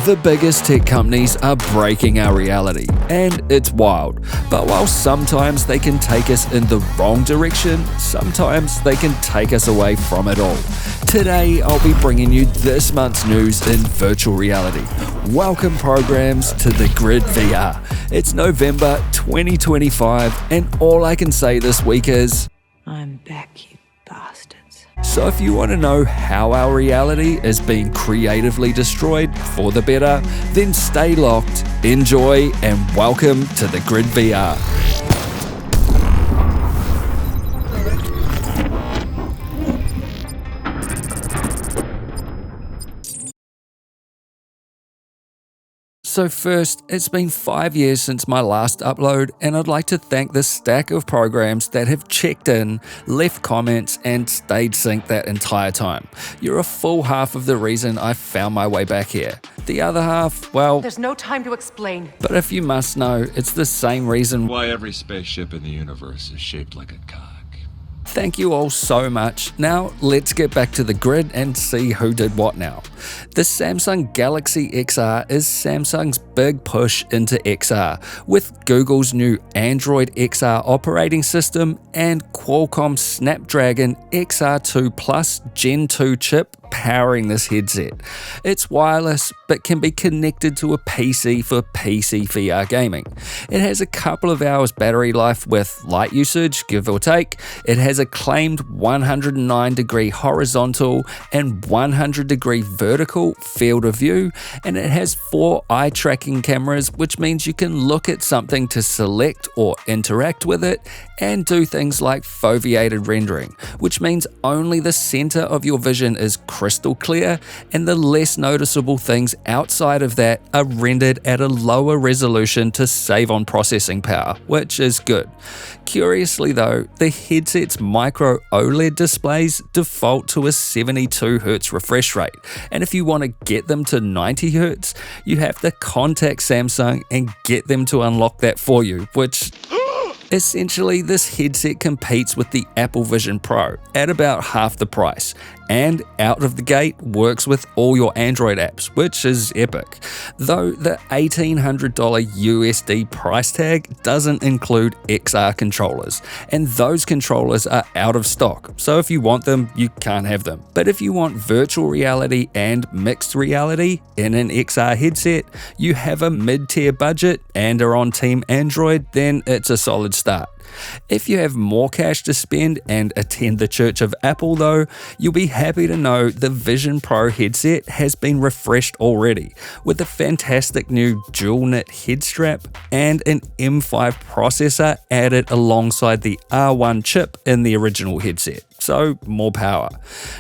The biggest tech companies are breaking our reality, and it's wild. But while sometimes they can take us in the wrong direction, sometimes they can take us away from it all. Today, I'll be bringing you this month's news in virtual reality. Welcome programs to the Grid VR. It's November 2025, and all I can say this week is, I'm back, you bastards. So if you want to know how our reality is being creatively destroyed for the better, then stay locked, enjoy, and welcome to the Grid VR. So first, it's been 5 years since my last upload, and I'd like to thank the stack of programs that have checked in, left comments, and stayed synced that entire time. You're a full half of the reason I found my way back here. The other half, well, there's no time to explain. But if you must know, it's the same reason why every spaceship in the universe is shaped like a cock. Thank you all so much. Now let's get back to the grid and see who did what now. The Samsung Galaxy XR is Samsung's big push into XR, with Google's new Android XR operating system and Qualcomm's Snapdragon XR2 Plus Gen 2 chip powering this headset. It's wireless but can be connected to a PC for PC VR gaming. It has a couple of hours battery life with light usage, give or take. It has a claimed 109-degree horizontal and 100-degree vertical field of view, and it has 4 eye tracking cameras, which means you can look at something to select or interact with it and do things like foveated rendering, which means only the center of your vision is crystal clear, and the less noticeable things outside of that are rendered at a lower resolution to save on processing power, which is good. Curiously though, the headset's micro OLED displays default to a 72Hz refresh rate, and if you want to get them to 90Hz, you have to contact Samsung and get them to unlock that for you, which essentially, this headset competes with the Apple Vision Pro at about half the price, and out of the gate works with all your Android apps, which is epic. Though the $1,800 USD price tag doesn't include XR controllers, and those controllers are out of stock, so if you want them, you can't have them. But if you want virtual reality and mixed reality in an XR headset, you have a mid-tier budget and are on Team Android, then it's a solid start. If you have more cash to spend and attend the Church of Apple though, you'll be happy to know the Vision Pro headset has been refreshed already, with a fantastic new dual-knit head strap and an M5 processor added alongside the R1 chip in the original headset. So more power.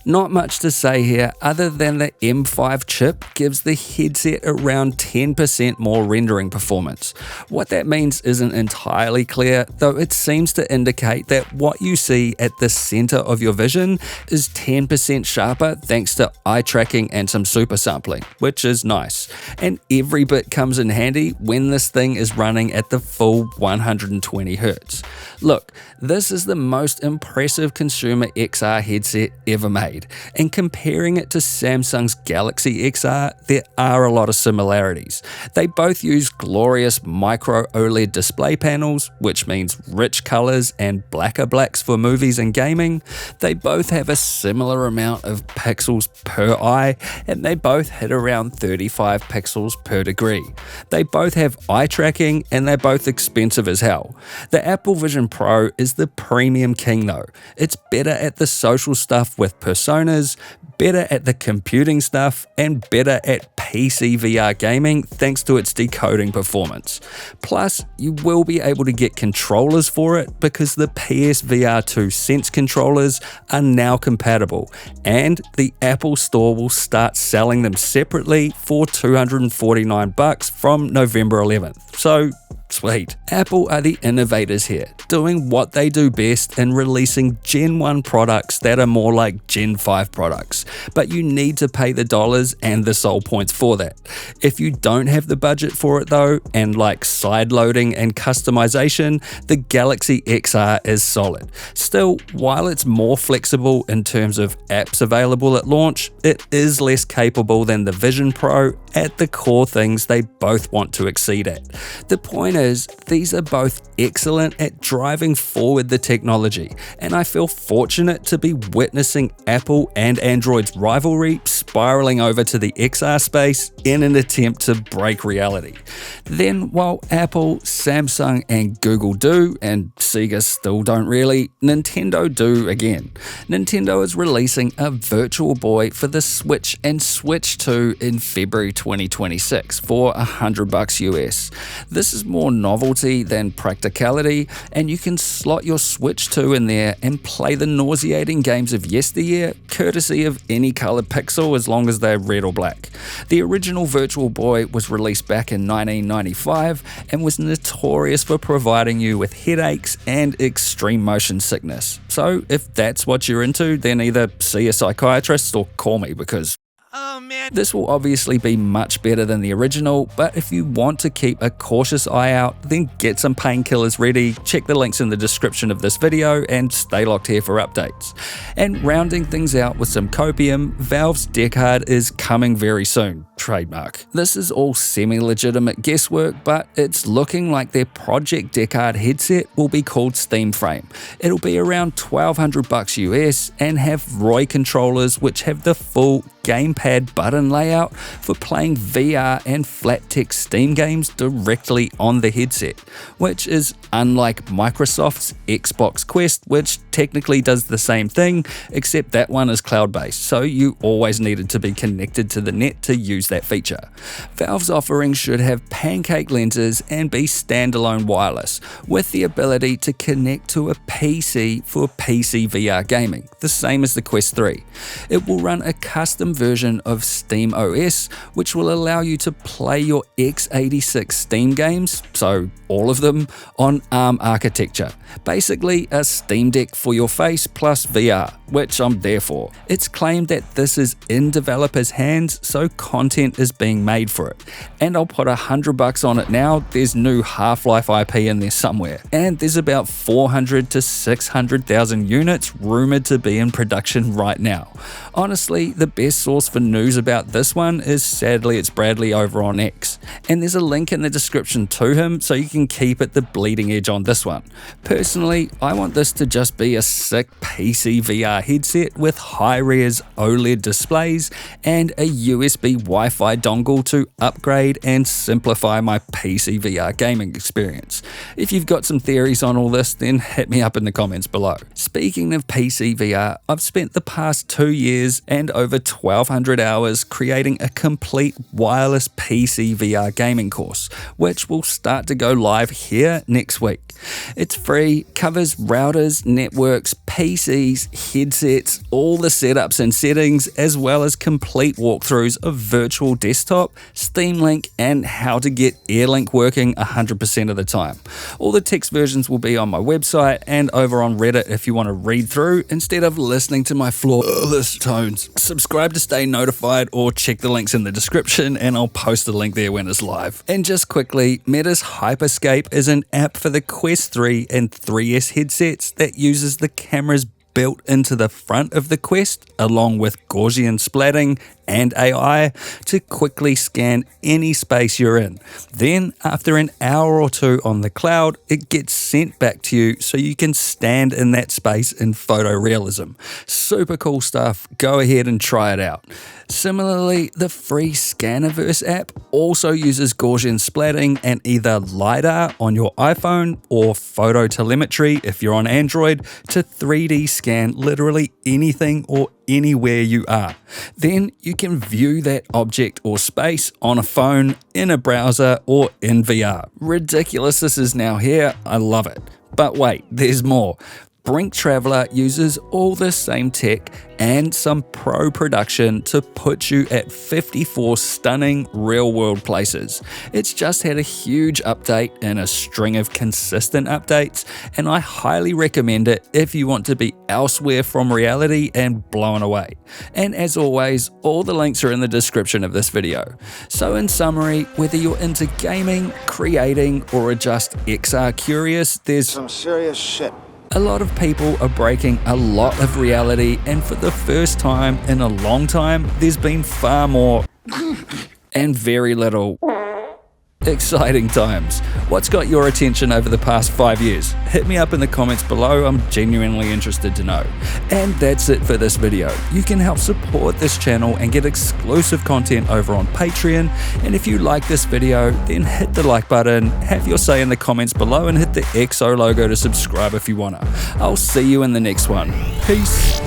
Not much to say here other than the M5 chip gives the headset around 10% more rendering performance. What that means isn't entirely clear, though it seems to indicate that what you see at the center of your vision is 10% sharper thanks to eye tracking and some super sampling, which is nice. And every bit comes in handy when this thing is running at the full 120Hz. Look, this is the most impressive consumer XR headset ever made, and comparing it to Samsung's Galaxy XR, there are a lot of similarities. They both use glorious micro OLED display panels, which means rich colors and blacker blacks for movies and gaming. They both have a similar amount of pixels per eye, and they both hit around 35 pixels per degree. They both have eye tracking, and they're both expensive as hell. The Apple Vision Pro is the premium king though. It's better at the social stuff with personas, better at the computing stuff, and better at PC VR gaming thanks to its decoding performance. Plus, you will be able to get controllers for it because the PSVR 2 Sense controllers are now compatible, and the Apple Store will start selling them separately for $249 from November 11th. So Sweet. Apple are the innovators here, doing what they do best in releasing Gen 1 products that are more like Gen 5 products, but you need to pay the dollars and the soul points for that. If you don't have the budget for it though, and like side loading and customization, the Galaxy XR is solid. Still, while it's more flexible in terms of apps available at launch, it is less capable than the Vision Pro at the core things they both want to exceed at. The point is, these are both excellent at driving forward the technology, and I feel fortunate to be witnessing Apple and Android's rivalry spiraling over to the XR space in an attempt to break reality. Then, while Apple, Samsung, and Google do, and Sega still don't really, Nintendo do again. Nintendo is releasing a Virtual Boy for the Switch and Switch 2 in February 2026 for $100 US. This is more novelty than practicality, and you can slot your Switch 2 in there and play the nauseating games of yesteryear, courtesy of any colored pixel as long as they're red or black. The original Virtual Boy was released back in 1995 and was notorious for providing you with headaches and extreme motion sickness. So if that's what you're into, then either see a psychiatrist or call me, because this will obviously be much better than the original, but if you want to keep a cautious eye out, then get some painkillers ready, check the links in the description of this video, and stay locked here for updates. And rounding things out with some copium, Valve's Deckard is coming very soon. Trademark. This is all semi-legitimate guesswork, but it's looking like their Project Deckard headset will be called Steam Frame. It'll be around $1,200 US and have ROY controllers which have the full gamepad button layout for playing VR and flat text Steam games directly on the headset, which is unlike Microsoft's Xbox Quest, which technically does the same thing, except that one is cloud-based, so you always needed to be connected to the net to use that feature. Valve's offering should have pancake lenses and be standalone wireless, with the ability to connect to a PC for PC VR gaming, the same as the Quest 3. It will run a custom version of Steam OS, which will allow you to play your x86 Steam games, so all of them, on ARM architecture. Basically a Steam Deck for your face plus VR, which I'm there for. It's claimed that this is in developers' hands, so content is being made for it. And I'll put $100 on it now, there's new Half-Life IP in there somewhere. And there's about 400 to 600,000 units rumored to be in production right now. Honestly, the best source for news about this one is SadlyItsBradley over on X. And there's a link in the description to him so you can keep at the bleeding edge on this one. Personally, I want this to just be a sick PC VR headset with high-res OLED displays and a USB Wi-Fi dongle to upgrade and simplify my PC VR gaming experience. If you've got some theories on all this, then hit me up in the comments below. Speaking of PC VR, I've spent the past 2 years and over 1,200 hours creating a complete wireless PC VR gaming course, which will start to go live here next week. It's free, covers routers, networks, PCs, headsets, all the setups and settings, as well as complete walkthroughs of virtual desktop, Steam Link, and how to get AirLink working 100% of the time. All the text versions will be on my website and over on Reddit if you want to read through instead of listening to my flawless tones. Subscribe to stay notified or check the links in the description and I'll post the link there when it's live. And just quickly, Meta's Hyperscape is an app for the Quest 3 and 3S headsets that uses the cameras built into the front of the Quest, along with Gaussian splatting and AI, to quickly scan any space you're in. Then, after an hour or two on the cloud, it gets sent back to you so you can stand in that space in photorealism. Super cool stuff, go ahead and try it out. Similarly, the free Scaniverse app also uses Gaussian splatting and either LiDAR on your iPhone or phototelemetry if you're on Android to 3D scan literally anything or anywhere you are. Then you can view that object or space on a phone, in a browser, or in VR. Ridiculous this is now here, I love it. But wait, there's more. BRINK Traveler uses all the same tech and some pro production to put you at 54 stunning real-world places. It's just had a huge update and a string of consistent updates, and I highly recommend it if you want to be elsewhere from reality and blown away. And as always, all the links are in the description of this video. So in summary, whether you're into gaming, creating, or are just XR curious, there's some serious shit. A lot of people are breaking a lot of reality, and for the first time in a long time, there's been far more and very little exciting times. What's got your attention over the past 5 years? Hit me up in the comments below, I'm genuinely interested to know. And that's it for this video. You can help support this channel and get exclusive content over on Patreon, and if you like this video, then hit the like button, have your say in the comments below, and hit the XO logo to subscribe if you wanna. I'll see you in the next one. Peace.